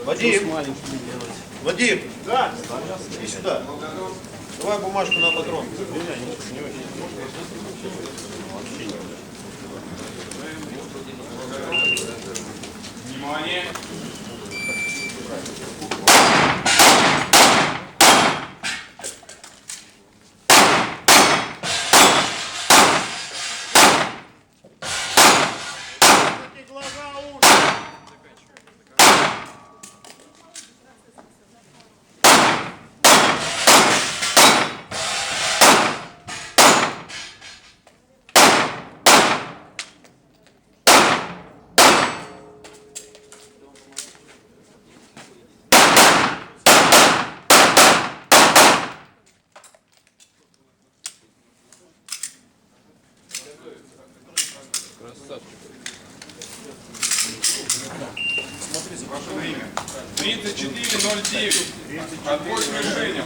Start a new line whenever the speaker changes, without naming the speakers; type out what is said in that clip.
Вадим, Вадим, да? Иди сюда. Давай бумажку на патрон.
Внимание!
Глаза, уши.
Ваше время. 34:09. Отбой с мишенью.